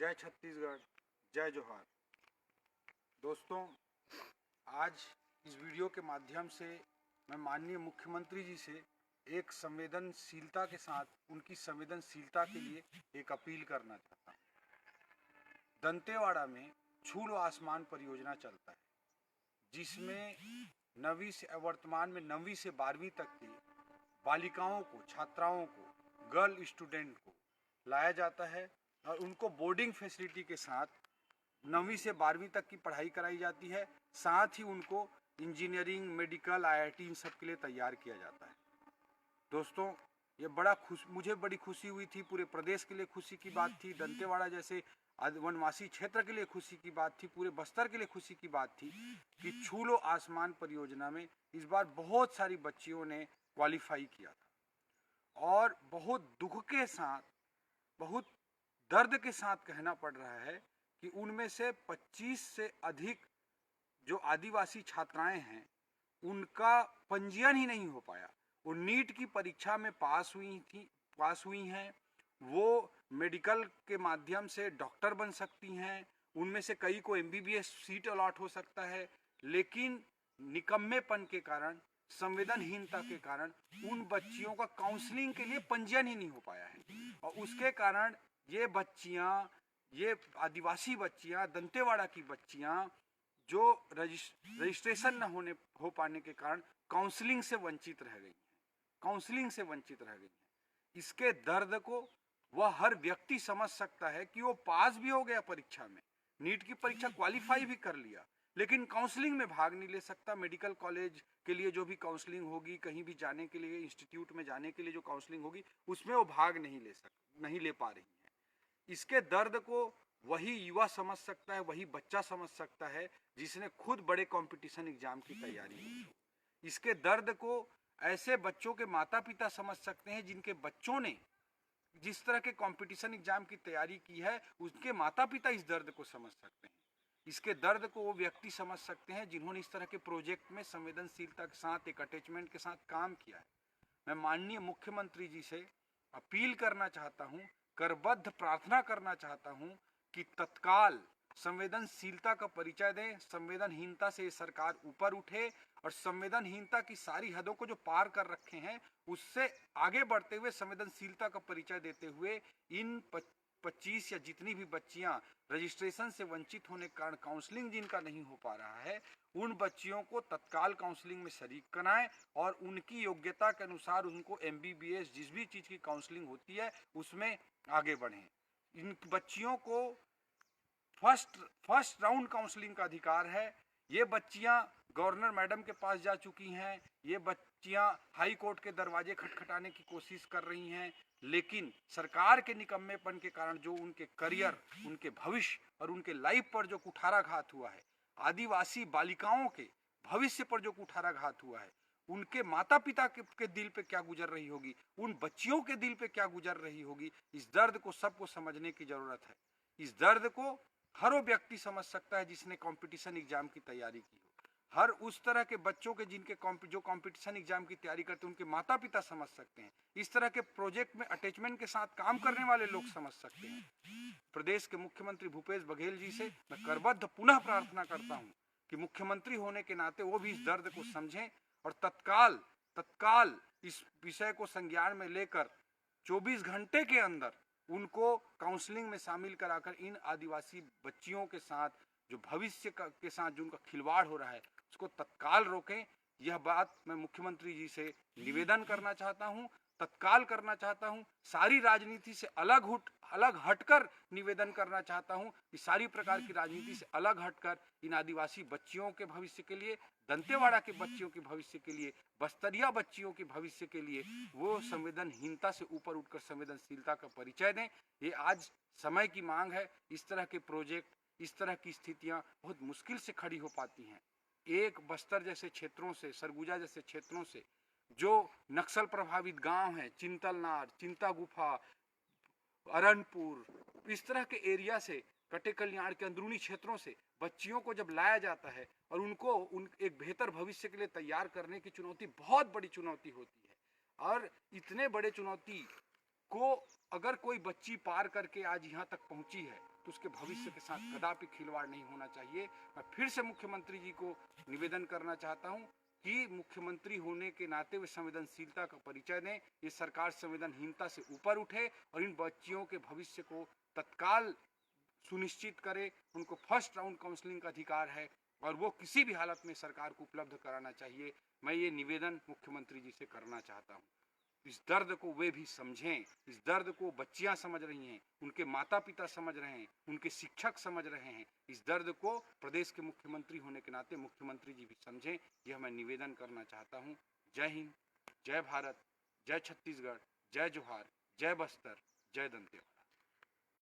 जय छत्तीसगढ़, जय जोहार। दोस्तों, आज इस वीडियो के माध्यम से मैं माननीय मुख्यमंत्री जी से एक संवेदनशीलता के साथ उनकी संवेदनशीलता के लिए एक अपील करना चाहता हूँ। दंतेवाड़ा में छू लो आसमान परियोजना चलता है, जिसमें वर्तमान में 9वीं से 12वीं तक की बालिकाओं को, छात्राओं को, गर्ल स्टूडेंट को लाया जाता है और उनको बोर्डिंग फैसिलिटी के साथ 9वीं से 12वीं तक की पढ़ाई कराई जाती है। साथ ही उनको इंजीनियरिंग, मेडिकल, आईआईटी इन सब के लिए तैयार किया जाता है। दोस्तों, ये मुझे बड़ी खुशी हुई थी, पूरे प्रदेश के लिए खुशी की बात थी, दंतेवाड़ा जैसे वनवासी क्षेत्र के लिए खुशी की बात थी, पूरे बस्तर के लिए खुशी की बात थी कि छू लो आसमान परियोजना में इस बार बहुत सारी बच्चियों ने क्वालिफाई किया था। और बहुत दुख के साथ, बहुत दर्द के साथ कहना पड़ रहा है कि उनमें से 25 से अधिक जो आदिवासी छात्राएं हैं, उनका पंजीयन ही नहीं हो पाया। वो नीट की परीक्षा में पास हुई हैं, वो मेडिकल के माध्यम से डॉक्टर बन सकती हैं, उनमें से कई को एमबीबीएस सीट अलॉट हो सकता है, लेकिन निकम्मेपन के कारण, संवेदनहीनता के कारण उन बच्चियों का काउंसलिंग के लिए पंजीयन ही नहीं हो पाया है। और उसके कारण ये बच्चियां, ये आदिवासी बच्चियां, दंतेवाड़ा की बच्चियां जो रजिस्ट्रेशन न हो पाने के कारण काउंसलिंग से वंचित रह गई हैं। इसके दर्द को वह हर व्यक्ति समझ सकता है कि वो पास भी हो गया परीक्षा में, नीट की परीक्षा क्वालिफाई भी कर लिया, लेकिन काउंसलिंग में भाग नहीं ले सकता। मेडिकल कॉलेज के लिए जो भी काउंसलिंग होगी, कहीं भी जाने के लिए, इंस्टीट्यूट में जाने के लिए जो काउंसलिंग होगी, उसमें वो भाग नहीं ले पा रही है। इसके दर्द को वही युवा समझ सकता है, वही बच्चा समझ सकता है जिसने खुद बड़े कंपटीशन एग्जाम की तैयारी की हो। इसके दर्द को ऐसे बच्चों के माता पिता समझ सकते हैं जिनके बच्चों ने जिस तरह के कंपटीशन एग्जाम की तैयारी की है, उसके माता पिता इस दर्द को समझ सकते हैं। इसके दर्द को वो व्यक्ति समझ सकते हैं जिन्होंने इस तरह के प्रोजेक्ट में संवेदनशीलता के साथ, एक अटैचमेंट के साथ काम किया है। मैं माननीय मुख्यमंत्री जी से अपील करना चाहता हूं, करबद्ध प्रार्थना करना चाहता हूं कि तत्काल संवेदनशीलता का परिचय दें, संवेदनहीनता से ये सरकार ऊपर उठे और संवेदनहीनता की सारी हदों को जो पार कर रखे हैं, उससे आगे बढ़ते हुए संवेदनशीलता का परिचय देते हुए इन 25 या जितनी भी बच्चियां रजिस्ट्रेशन से वंचित होने के कारण काउंसलिंग जिनका नहीं हो पा रहा है, उन बच्चियों को तत्काल काउंसलिंग में शरीक कराएं और उनकी योग्यता के अनुसार उनको एमबीबीएस, जिस भी चीज की काउंसलिंग होती है, उसमें आगे बढ़ें। इन बच्चियों को फर्स्ट राउंड काउंसलिंग का अधिकार है। ये बच्चियां गवर्नर मैडम के पास जा चुकी हैं, ये बच्चियां हाई कोर्ट के दरवाजे खटखटाने की कोशिश कर रही हैं, लेकिन सरकार के निकम्मेपन के कारण जो उनके करियर, उनके भविष्य और उनके लाइफ पर जो कुठाराघात हुआ है, आदिवासी बालिकाओं के भविष्य पर जो कुठाराघात हुआ है, उनके माता पिता के दिल पे क्या गुजर रही होगी, उन बच्चियों के दिल पे क्या गुजर रही होगी, इस दर्द को सबको समझने की जरूरत है। इस दर्द को हर वो व्यक्ति समझ सकता है जिसने कंपटीशन एग्जाम की तैयारी की हो। हर उस तरह के बच्चों के जिनके जो कंपटीशन एग्जाम की तैयारी करते हैं, उनके माता पिता समझ सकते हैं। इस तरह के प्रोजेक्ट में अटैचमेंट के साथ काम करने वाले लोग समझ सकते हैं। प्रदेश के मुख्यमंत्री भूपेश बघेल जी से मैं करबद्ध पुनः प्रार्थना करता हूं कि मुख्यमंत्री होने के नाते वो भी इस दर्द को समझें और तत्काल इस विषय को संज्ञान में लेकर 24 घंटे के अंदर उनको काउंसलिंग में शामिल कराकर इन आदिवासी बच्चियों के साथ जो भविष्य के साथ जो उनका खिलवाड़ हो रहा है, उसको तत्काल रोकें। यह बात मैं मुख्यमंत्री जी से निवेदन करना चाहता हूं, तत्काल करना चाहता हूं। सारी राजनीति से अलग हटकर निवेदन करना चाहता हूं कि सारी प्रकार की राजनीति से अलग हटकर इन आदिवासी बच्चियों के भविष्य के लिए, दंतेवाड़ा के बच्चियों के भविष्य के लिए, बस्तरिया बच्चियों के भविष्य के लिए वो संवेदनहीनता से ऊपर उठकर संवेदनशीलता का परिचय दें। ये आज समय की मांग है। इस तरह के प्रोजेक्ट, इस तरह की स्थितियां बहुत मुश्किल से खड़ी हो पाती हैं। एक बस्तर जैसे क्षेत्रों से, सरगुजा जैसे क्षेत्रों से जो नक्सल प्रभावित गांव हैं, चिंतलनार, चिंता गुफा, अरनपुर, इस तरह के एरिया से, कटे कल्याण के अंदरूनी क्षेत्रों से बच्चियों को जब लाया जाता है और उनको एक बेहतर भविष्य के लिए तैयार करने की चुनौती बहुत बड़ी चुनौती होती है। और इतने बड़े चुनौती को अगर कोई बच्ची पार करके आज यहाँ तक पहुँची है तो उसके भविष्य के साथ कदापि खिलवाड़ नहीं होना चाहिए। मैं फिर से मुख्यमंत्री जी को निवेदन करना चाहता हूँ कि मुख्यमंत्री होने के नाते वे संवेदनशीलता का परिचय दें। ये सरकार संवेदनहीनता से ऊपर उठे और इन बच्चियों के भविष्य को तत्काल सुनिश्चित करे। उनको फर्स्ट राउंड काउंसलिंग का अधिकार है और वो किसी भी हालत में सरकार को उपलब्ध कराना चाहिए। मैं ये निवेदन मुख्यमंत्री जी से करना चाहता हूँ। इस दर्द को वे भी समझें, इस दर्द को बच्चियां समझ रही हैं, उनके माता पिता समझ रहे हैं, उनके शिक्षक समझ रहे हैं। इस दर्द को प्रदेश के मुख्यमंत्री होने के नाते मुख्यमंत्री जी भी समझें, यह मैं निवेदन करना चाहता हूँ। जय हिंद, जय भारत, जय छत्तीसगढ़, जय जोहार, जय बस्तर, जय दंतेवाड़ा।